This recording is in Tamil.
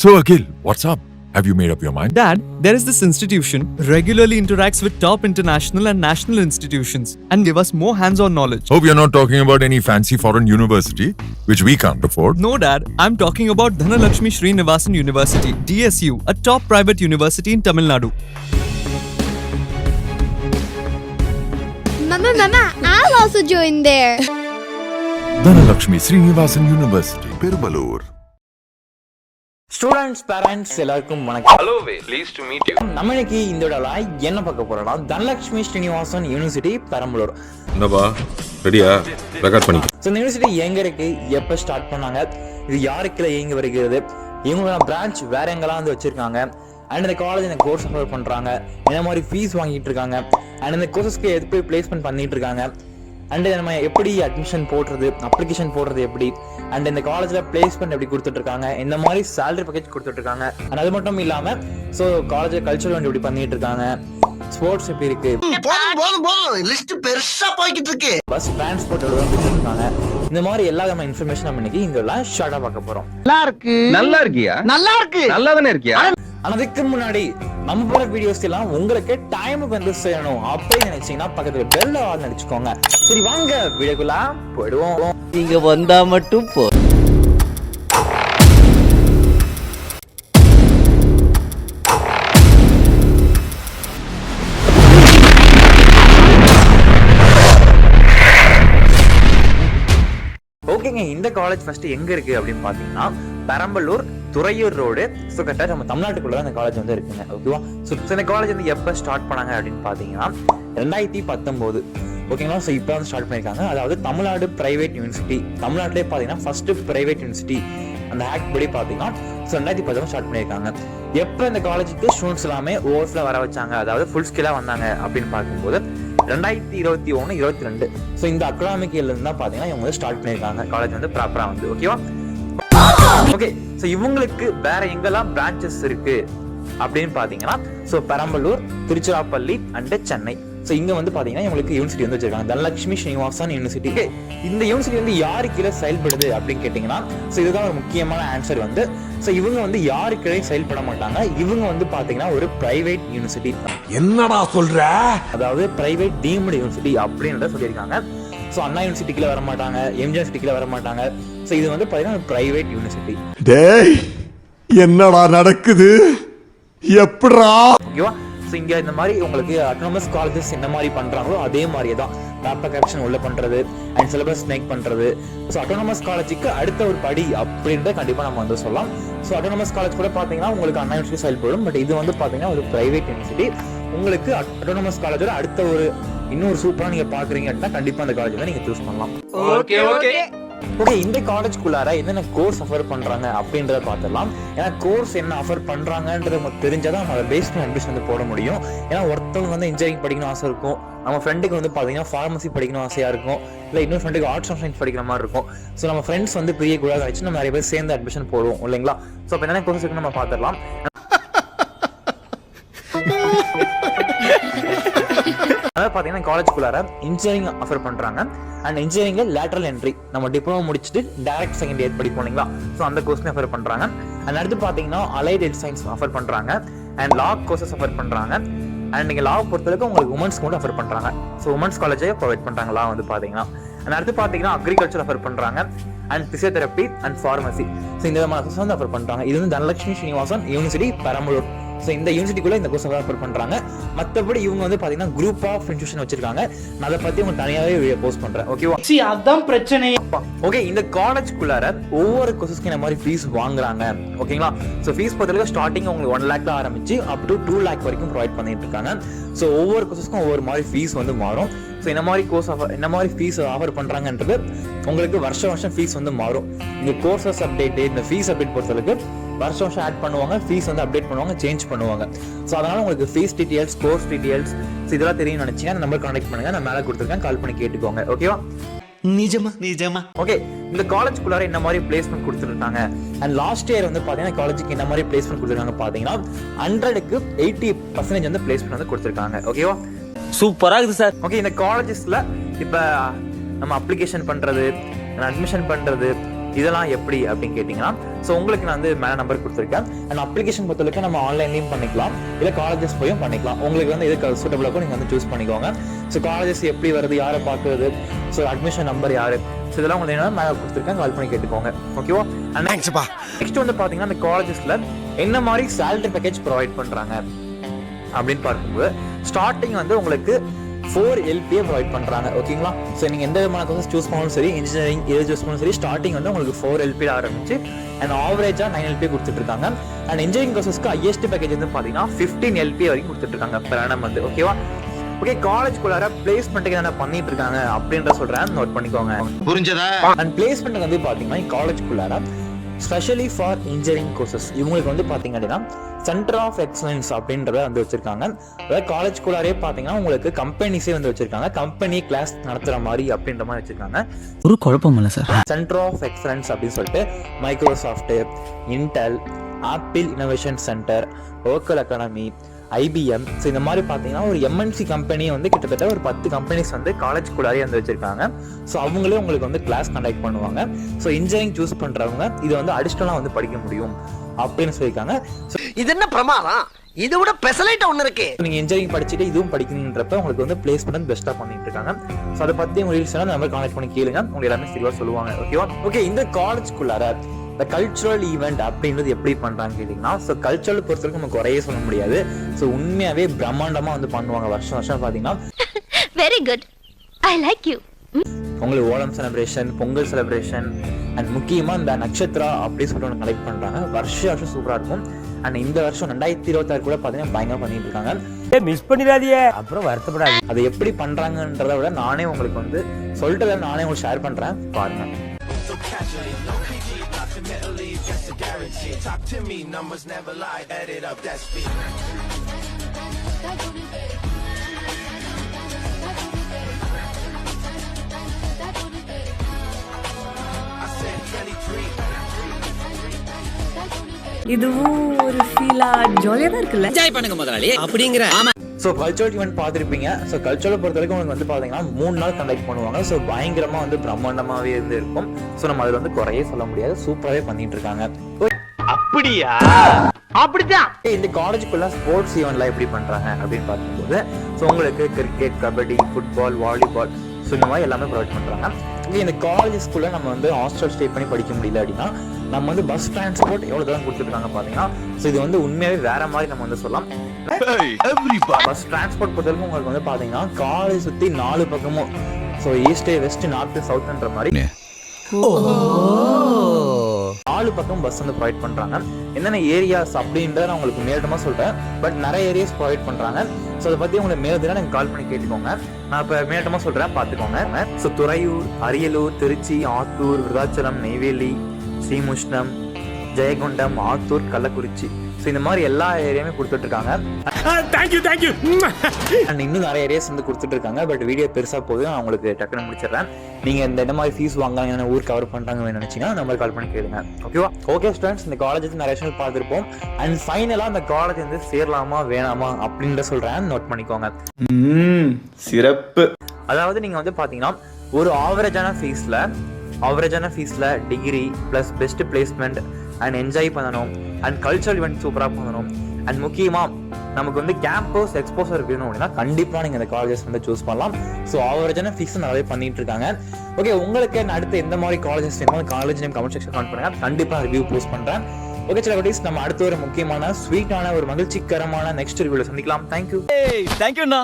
So Akhil, what's up? Have you made up your mind? Dad, there is this institution regularly interacts with top international and national institutions and give us more hands-on knowledge. Hope you're not talking about any fancy foreign university, which we can't afford. No, Dad, I'm talking about Dhanalakshmi Srinivasan University, DSU, a top private university in Tamil Nadu. Mama, I'll also join there. Dhanalakshmi Srinivasan University, Perumalur. Students parents எல்லாருக்கும் வணக்கம். Hello way, please to meet you. நம்ம இன்னைக்கு இந்த இடத்துல என்ன பார்க்க போறோம்னா தனலட்சுமி ஸ்ரீனிவாசன் யூனிவர்சிட்டி பெரம்பலூர். என்னப்பா ரெடியா? ரெக்கார்ட் பண்ணி. ஸோ இந்த யூனிவர்சிட்டி எங்க இருக்கு, எப்போ ஸ்டார்ட் பண்ணாங்க, இது யாருக்குள்ள இயங்கி வருகிறது, இவங்களோட பிரான்ச் வேற எங்கெல்லாம் வந்து வச்சிருக்காங்க, அண்ட் இந்த காலேஜ் இந்த கோர்ஸ் அஃபர் பண்றாங்க, என்ன மாதிரி ஃபீஸ் வாங்கிட்டு இருக்காங்க, அண்ட் இந்த கோர்சஸ்க்கு எது போய் பிளேஸ்மெண்ட் பண்ணிட்டு இருக்காங்க, அண்ட் நம்ம எப்படி அட்மிஷன் போடுறது, அப்ளிகேஷன் போடுறது எப்படி, அண்ட் இந்த காலேஜ்ல பிளேஸ்மெண்ட் எப்படி கொடுத்துட்டு இருக்காங்க, இந்த மாதிரி சேலரி பேக்கேஜ் கொடுத்துட்டு இருக்காங்க, அண்ட் அது மட்டும் இல்லாம ஸோ காலேஜ் கல்ச்சரல் வந்து எப்படி பண்ணிட்டு இருக்காங்க, ஸ்போர்ட்ஸ் எப்படி இருக்கு, லிஸ்ட் பெருசா போய்கிட்டு இருக்கு, பஸ் டிரான்ஸ்போர்ட் எவ்வளவு கொடுத்துட்டு இருக்காங்க, இந்த மாதிரி எல்லா நம்ம இன்ஃபர்மேஷன் நம்ம இன்னைக்கு இங்க எல்லாம் ஷார்ட்டா பார்க்க போறோம். நல்லா இருக்கியா? நல்லா தானே இருக்கியா? அதுக்கு முன்னாடி நம்ம போற வீடியோஸ் எல்லாம் உங்களுக்கு டைமுக்கு வந்து செய்யணும் அப்படின்னு நினைச்சீங்கன்னா பக்கத்துல பெல் ஆன் அடிச்சுக்கோங்க. சரி வாங்க வீடியோக்குள்ள போயிடுவோம். நீங்க வந்தா மட்டும் போ. ஓகேங்க, இந்த காலேஜ் ஃபர்ஸ்ட் எங்க இருக்கு அப்படின்னு பாத்தீங்கன்னா பெரம்பலூர் துறையூர் ரோடு. ஸோ கரெக்டாக நம்ம தமிழ்நாட்டுக்குள்ள இந்த காலேஜ் வந்து இருக்குங்க. ஓகேவா? ஸோ இந்த காலேஜ் வந்து எப்போ ஸ்டார்ட் பண்ணாங்க அப்படின்னு பார்த்தீங்கன்னா 2019. ஓகேங்களா? ஸோ இப்போ வந்து ஸ்டார்ட் பண்ணியிருக்காங்க. அதாவது தமிழ்நாடு பிரைவேட் யூனிவர்சிட்டி, தமிழ்நாட்டிலே பார்த்தீங்கன்னா ஃபர்ஸ்ட் பிரைவேட் யூனிவர்சிட்டி அந்த ஆக்ட் படி பார்த்தீங்கன்னா ஸோ 2010 ஸ்டார்ட் பண்ணியிருக்காங்க. எப்போ இந்த காலேஜுக்கு ஸ்டூடெண்ட்ஸ் எல்லாமே ஓவர்ஃப்ளோ வர வச்சாங்க, அதாவது ஃபுல் ஸ்கில்லாக வந்தாங்க அப்படின்னு பார்க்கும்போது 2021-22. ஸோ இந்த அகாடமிக் இயர்ல இருந்து தான் பார்த்தீங்கன்னா இவங்க வந்து ஸ்டார்ட் பண்ணியிருக்காங்க காலேஜ் வந்து ப்ராப்பராக வந்து. ஓகேவா? ஓகே, சோ இவங்களுக்கு வேற எங்கெல்லாம் பிரான்ச்சஸ் இருக்கு அப்படின்னு பாத்தீங்கன்னா so Perambalur, Tiruchirappalli and Chennai. So இங்க வந்து பாத்தீங்கன்னா இவங்களுக்கு யூனிவர்சிட்டி வந்து வச்சிருக்காங்க, தனலட்சுமி ஸ்ரீனிவாசன் யூனிவர்சிட்டி. இந்த யூனிவர்சிட்டி வந்து யாரு கீழே செயல்படுது அப்படின்னு கேட்டீங்கன்னா சோ இதுதான் ஒரு முக்கியமான ஆன்சர் வந்து. சோ இவங்க வந்து யாரு கீழே செயல்பட மாட்டாங்க, இவங்க வந்து பாத்தீங்கன்னா ஒரு பிரைவேட் யூனிவர்சிட்டி. என்னடா சொல்ற? அதாவது பிரைவேட் டீம்டு யூனிவர்சிட்டி அப்படின்னு சொல்லியிருக்காங்க. ஸோ அண்ணா யூனிவர்சிட்டிக்குள்ள வர மாட்டாங்க, எம்ஜிஆர் யூனிவர்சிட்டிக்குள்ள வர மாட்டாங்க. ஸோ இது வந்து பார்த்தீங்கன்னா பிரைவேட் யூனிவர்சிட்டி. டேய் என்னடா நடக்குது, எப்படா? ஓகேவா? ஸோ இங்கே இந்த மாதிரி உங்களுக்கு அட்டானமஸ் காலேஜஸ் என்ன மாதிரி பண்ணுறாங்களோ அதே மாதிரியே தான் பேப்பர் கரெக்ஷன் உள்ள பண்ணுறது அண்ட் சிலபஸ் மேக் பண்ணுறது. ஸோ அட்டானமஸ் காலேஜுக்கு அடுத்த ஒரு படி அப்படின்றத கண்டிப்பாக நம்ம வந்து சொல்லலாம். ஸோ அட்டானமஸ் காலேஜ் கூட பார்த்தீங்கன்னா உங்களுக்கு அண்ணா யூனிவர்சிட்டி செயல்படும், பட் இது வந்து பார்த்தீங்கன்னா ஒரு பிரைவேட் யூனிவர்சிட்டி. உங்களுக்கு அட்டானமஸ் காலேஜோட அடுத்த ஒரு இன்னொரு சூப்பரா நீங்க பாக்குறீங்க அப்படின்னா கண்டிப்பா அந்த காலேஜ் நீங்க சூஸ் பண்ணலாம். ஓகே, இந்த காலேஜ்குள்ளார என்னென்ன கோர்ஸ் ஆஃபர் பண்றாங்க அப்படின்றத பார்த்துடலாம். ஏன்னா கோர்ஸ் என்ன ஆஃபர் பண்றாங்கன்றது நமக்கு தெரிஞ்சாதான் நம்ம அதை பேஸ் பண்ணி அட்மிஷன் வந்து போட முடியும். ஏன்னா ஒருத்தவங்க வந்து இன்ஜினியரிங் படிக்கணும் ஆசை இருக்கும், நம்ம ஃப்ரெண்டுக்கு வந்து பாத்தீங்கன்னா ஃபார்மசி படிக்கணும் ஆசையா இருக்கும், இல்லை இன்னொரு ஃப்ரெண்டுக்கு ஆர்ட்ஸ் அண்ட் சயின்ஸ் படிக்கிற மாதிரி இருக்கும். ஸோ நம்ம ஃப்ரெண்ட்ஸ் வந்து பெரிய கூட வச்சு நம்ம நிறைய பேர் சேர்ந்து அட்மிஷன் போடுவோம் இல்லைங்களா? ஸோ அப்போ என்னென்ன கோர்ஸ் இருக்குன்னு நம்ம பார்த்துடலாம். அதாவது பாத்தீங்கன்னா காலேஜ்குள்ளார இன்ஜினியரிங் ஆஃபர் பண்றாங்க அண்ட் இன்ஜினியரிங்ல லேட்டரல் என்ட்ரி, நம்ம டிப்ளமோ முடிச்சுட்டு டைரக்ட் செகண்ட் இயர் படிப்போம் இல்லைங்களா? ஸோ அந்த கோர்ஸ் ஆஃபர் பண்றாங்க. அண்ட் அடுத்து பாத்தீங்கன்னா அலைட் ஹெல்த் சயின்ஸ் ஆஃபர் பண்றாங்க அண்ட் லா கோர்சஸ் ஆஃபர் பண்றாங்க. அண்ட் நீங்க லா பொறுத்தவரைக்கும் உங்களுக்கு உமன்ஸ் கூட ஆஃபர் பண்றாங்க. ஸோ உமன்ஸ் காலேஜே ப்ரொவைட் பண்றாங்க லா வந்து பாத்தீங்கன்னா. அண்ட் அடுத்து பாத்தீங்கன்னா அக்ரிகல்ச்சர் ஆஃபர் பண்றாங்க and physiotherapy and pharmacy. So இந்த விதமான கோர்ஸ் வந்து ஆஃபர் பண்றாங்க. இது வந்து தனலட்சுமி ஸ்ரீனிவாசன் யூனிவர்சிட்டி பெரம்பலூர். ஸோ இந்த யூனிவர்சிட்டிக்குள்ள இந்த கோர்ஸ் ஆஃபர் பண்றாங்க. மற்றபடி இவங்க வந்து பாத்தீங்கன்னா குரூப் ஆஃப் இன்ஸ்டியூஷன் வச்சிருக்காங்க. நான் அதை பத்தி உங்களுக்கு தனியாவே வீடியோ போஸ்ட் பண்றேன். ஓகேவா? அதான் பிரச்சனை. ஓகே, இந்த காலேஜ்குள்ளார ஒவ்வொரு கோர்ஸஸ்க்கு இந்த மாதிரி ஃபீஸ் வாங்குறாங்க. ஓகேங்களா? ஸோ ஃபீஸ் பொறுத்தவரைக்கும் ஸ்டார்டிங் உங்களுக்கு 1 lakh ஆரம்பிச்சு அப் டு 2 lakh வரைக்கும் ப்ரொவைட் பண்ணிட்டு இருக்காங்க. ஸோ ஒவ்வொரு கோர்ஸஸ்க்கும் ஒவ்வொரு மாதிரி ஃபீஸ் வந்து மாறும். ஸோ இந்த மாதிரி கோர்ஸ் ஆஃபர் என்ன மாதிரி ஃபீஸ் ஆஃபர் பண்றாங்கன்றது உங்களுக்கு வருஷம் ஃபீஸ் வந்து மாறும். இந்த கோர்சஸ் அப்டேட், இந்த ஃபீஸ் அப்டேட் பொறுத்தவரைக்கு வருஷம் ஆட் பண்ணுவாங்க, ஃபீஸ் வந்து அப்டேட் பண்ணுவாங்க, சேஞ்ச் பண்ணுவாங்க. ஸோ அதனால உங்களுக்கு ஃபீஸ் டீடைல்ஸ், கோர்ஸ் டீடைல்ஸ் இதெல்லாம் தெரியும் நினைச்சீங்க அந்த நம்பர் கான்டாக்ட் பண்ணுங்க, நான் மேலே கொடுத்துருக்கேன், கால் பண்ணி கேட்டுக்கோங்க. ஓகேவா? நிஜமா. ஓகே, இந்த காலேஜ்குள்ளார என்ன மாதிரி பிளேஸ்மெண்ட் கொடுத்துருக்காங்க அண்ட் லாஸ்ட் இயர் வந்து பாத்தீங்கன்னா காலேஜுக்கு என்ன மாதிரி பிளேஸ்மெண்ட் கொடுத்துருக்காங்க பாத்தீங்கன்னா 100க்கு 80% வந்து பிளேஸ்மெண்ட் வந்து கொடுத்துருக்காங்க. ஓகேவா? சூப்பரா இருக்குது சார். ஓகே, இந்த காலேஜஸ்ல இப்ப நம்ம அப்ளிகேஷன் பண்றது, அட்மிஷன் பண்றது, இதெல்லாம் எப்படி அப்படின்னு கேட்டிங்கன்னா ஸோ உங்களுக்கு நான் வந்து மேலே நம்பர் கொடுத்துருக்கேன். அண்ட் அப்ளிகேஷன் பொறுத்தவரைக்கும் நம்ம ஆன்லைன்லையும் பண்ணிக்கலாம், இல்லை காலேஜஸ் போயும் பண்ணிக்கலாம். உங்களுக்கு வந்து எது சூட்டபிளாக நீங்கள் வந்து சூஸ் பண்ணிக்கோங்க. ஸோ காலேஜஸ் எப்படி வருது, யாரை பார்க்குறது, ஸோ அட்மிஷன் நம்பர் யார், ஸோ இதெல்லாம் உங்களுக்கு என்ன மேலே கொடுத்துருக்கேன், கால் பண்ணி கேட்டுக்கோங்க. ஓகேவா? நெக்ஸ்ட் வந்து பார்த்தீங்கன்னா அந்த காலேஜஸில் என்ன மாதிரி சேலரி பேக்கேஜ் ப்ரொவைட் பண்ணுறாங்க அப்படின்னு பார்க்கும்போது ஸ்டார்டிங் வந்து உங்களுக்கு 4 LPA ப்ரொவைட் பண்ணுறாங்க. ஓகேங்களா? ஸோ நீங்கள் எந்த விதமான கோர்ஸ் சூஸ் பண்ணாலும் சரி, இன்ஜினியரிங் எது சூஸ் பண்ணாலும் சரி, ஸ்டார்டிங் வந்து உங்களுக்கு 4 LPA ஆரம்பிச்சு அண்ட் ஆவரேஜாக 9 LPA கொடுத்துட்டு இருக்காங்க. அண்ட் இன்ஜினியரிங் கோர்சஸ்க்கு ஹையஸ்ட் பேக்கேஜ் வந்து பார்த்தீங்கன்னா 15 LPA வரைக்கும் கொடுத்துட்டு இருக்காங்க per annum வந்து. ஓகேவா? ஓகே, காலேஜ்குள்ளார பிளேஸ்மெண்ட்டுக்கு என்ன பண்ணிட்டு இருக்காங்க அப்படின்ற சொல்றேன், நோட் பண்ணிக்கோங்க. புரிஞ்சதா? அண்ட் பிளேஸ்மெண்ட் வந்து பார்த்தீங்கன்னா காலேஜ்குள்ளார ஸ்பெஷலி ஃபார் இன்ஜினியரிங் கோர்சஸ் இவங்களுக்கு வந்து பார்த்தீங்க அப்படின்னா சென்டர் ஆஃப் எக்ஸலன்ஸ் அப்படின்றத வந்து வச்சிருக்காங்க. அதாவது காலேஜ்குள்ளாரே பார்த்தீங்கன்னா உங்களுக்கு கம்பெனிஸே வந்து வச்சிருக்காங்க, கம்பெனி கிளாஸ் நடத்துற மாதிரி அப்படின்ற மாதிரி வச்சிருக்காங்க. ஒரு குழப்பம் இல்லை சார். சென்டர் ஆஃப் எக்ஸலன்ஸ் அப்படின்னு சொல்லிட்டு Microsoft, Intel, Apple innovation centre, Oracle academy, IBM, so இந்த மாதிரி பார்த்தீங்கன்னா ஒரு MNC கம்பெனியை வந்து கிட்டத்தட்ட ஒரு 10 கம்பெனிஸ் வந்து காலேஜ்குள்ளாரே வந்து வச்சிருக்காங்க. ஸோ அவங்களே உங்களுக்கு வந்து கிளாஸ் கண்டக்ட் பண்ணுவாங்க. ஸோ இன்ஜினியரிங் சூஸ் பண்ணுறவங்க இதை வந்து அடிஷ்னலாக வந்து படிக்க முடியும் அப்படின்னு சொல்லியிருக்காங்க. இது என்ன பிரமாதம், இதை விட பெசலைட் ஒன்று இருக்கு. நீங்கள் இன்ஜினியரிங் படிச்சுட்டு இதுவும் படிக்கணுன்றப்ப உங்களுக்கு வந்து பிளேஸ்மெண்ட் பெஸ்ட்டாக பண்ணிட்டு இருக்காங்க. ஸோ அதை பற்றி உங்களுக்கு சொன்னால் நம்ம கான்டாக்ட் பண்ணி கேளுங்க, உங்களுக்கு எல்லாமே தெளிவாக சொல்லுவாங்க. ஓகேவா? ஓகே, இந்த காலேஜ்குள்ளார இந்த கல்ச்சுரல் ஈவெண்ட் அப்படின்றது எப்படி பண்றாங்க கேட்டீங்கன்னா, ஸோ கல்ச்சுரல் பொறுத்தவரைக்கும் நமக்கு குறையே சொல்ல முடியாது. ஸோ உண்மையாவே பிரம்மாண்டமா வந்து பண்ணுவாங்க. வருஷம் வருஷம் பாத்தீங்கன்னா Very good. I like you. உங்களுக்கு Onam celebration, Pongal celebration and முக்கியமா இந்த நட்சத்திரா அப்படி சொல்லிட்டு ஒன்று கலெக்ட் பண்றாங்க. வருஷம் சூப்பரா இருக்கும். அண்ட் இந்த வருஷம் 2026 கூட பாத்தீங்கன்னா பயங்கரமா பண்ணிட்டு இருக்காங்க. மிஸ் பண்ணிடாதீங்க, அப்புறம் வருத்தப்படாது. அதை எப்படி பண்றாங்கன்றத விட நானே உங்களுக்கு வந்து சொல்லிட்டு நானே உங்களுக்கு ஷேர் பண்றேன், பாருங்க. இதுவும் ஒரு ஃபீலா ஜாலியா தான் இருக்குல்ல. என்ஜாய் பண்ணுங்க முதலாளி அப்படிங்கிற. ஆமா. ஸோ கல்ச்சுரல் ஈவெண்ட் பார்த்துருப்பீங்க. ஸோ கல்ச்சுரல் பொறுத்த வரைக்கும் உங்களுக்கு வந்து பார்த்தீங்கன்னா 3 நாள் கண்டக்ட் பண்ணுவாங்க. ஸோ பயங்கரமாக வந்து பிரம்மாண்டமாகவே இருந்து இருக்கும். ஸோ நம்ம அதில் வந்து குறையே சொல்ல முடியாது, சூப்பராகவே பண்ணிட்டு இருக்காங்க. அப்படியா? அப்படிதான். இந்த காலேஜுக்குள்ள ஸ்போர்ட்ஸ் ஈவெண்ட்லாம் எப்படி பண்றாங்க அப்படின்னு பார்க்கும்போது ஸோ உங்களுக்கு cricket, kabaddi, football, volleyball, so இந்த மாதிரி எல்லாமே ப்ரொவைட் பண்றாங்க. இந்த காலேஜஸ்குள்ள நம்ம வந்து ஹாஸ்டல் ஸ்டே பண்ணி படிக்க முடியல அப்படின்னா நம்ம வந்து பஸ் டிரான்ஸ்போர்ட் எவ்வளவு தூரம் கொடுத்துருக்காங்க பாத்தீங்கன்னா. ஸோ இது வந்து உண்மையாவே வேற மாதிரி நம்ம வந்து சொல்லலாம். பஸ் டிரான்ஸ்போர்ட் பொறுத்தவரைக்கும் உங்களுக்கு வந்து பாத்தீங்கன்னா காலேஜ் சுத்தி 4 பக்கமும் ஸோ ஈஸ்ட், வெஸ்ட், நார்த், சவுத்ன்ற மாதிரி 4 பக்கம் பஸ் வந்து ப்ரொவைட் பண்றாங்க. என்னென்ன ஏரியாஸ் அப்படின்றத நான் உங்களுக்கு மேலோட்டமா சொல்றேன், பட் நிறைய ஏரியாஸ் ப்ரொவைட் பண்றாங்க. ஸோ அதை பத்தி உங்களுக்கு மேலோட்டமா நீங்க கால் பண்ணி கேட்டுக்கோங்க. நான் இப்போ மேலோட்டமா சொல்றேன், பார்த்துக்கோங்க. ஸோ துறையூர், அரியலூர், திருச்சி, ஆத்தூர், விருதாச்சலம், நெய்வேலி, ஸ்ரீமுஷ்ணம், ஜெயங்கொண்டம், ஆத்தூர், கள்ளக்குறிச்சி, ஸோ இந்த மாதிரி எல்லா ஏரியாவுமே கொடுத்துட்டு இருக்காங்க. அண்ட் இன்னும் நிறைய ஏரியாஸ் வந்து கொடுத்துட்டு இருக்காங்க. பட் வீடியோ பெருசா போகுது, நான் உங்களுக்கு டக்குன்னு முடிச்சிடறேன். நீங்க இந்த மாதிரி ஃபீஸ் வாங்க ஊர் கவர் பண்றாங்க நினைச்சீங்கன்னா நம்பர் கால் பண்ணி கேளுங்க. ஓகேவா? ஓகே ஸ்டூடெண்ட்ஸ், இந்த காலேஜ் நிறைய விஷயம் பார்த்துருப்போம். அண்ட் ஃபைனலா இந்த காலேஜ் வந்து சேரலாமா வேணாமா அப்படின்ற சொல்றேன், நோட் பண்ணிக்கோங்க. சிறப்பு. அதாவது நீங்க வந்து பாத்தீங்கன்னா ஒரு ஆவரேஜான ஃபீஸ்ல degree plus best placement and enjoy பண்ணணும் அண்ட் கல்ச்சரல் ஈவெண்ட் சூப்பராக பண்ணணும் அண்ட் முக்கியமா நமக்கு வந்து கேம்பஸ் எக்ஸ்போசர் வேணும் அப்படின்னா கண்டிப்பா நீங்க இந்த காலேஜஸ் வந்து சூஸ் பண்ணலாம். ஸோ ஆவரேஜான ஃபீஸ் நிறைய பண்ணிட்டு இருக்காங்க. ஓகே, உங்களுக்கு அடுத்து எந்த மாதிரி காலேஜஸ் வேணும், college name comment section comment பண்ணுங்க, கண்டிப்பா ரிவ்யூ போஸ்ட் பண்றேன். ஓகே சில நம்ம அடுத்த ஒரு முக்கியமான ஸ்வீட்டான ஒரு மகிழ்ச்சிகரமான நெக்ஸ்ட் ரிவ்யூல சந்திக்கலாம். தேங்க்யூ. தேங்க்யூண்ணா.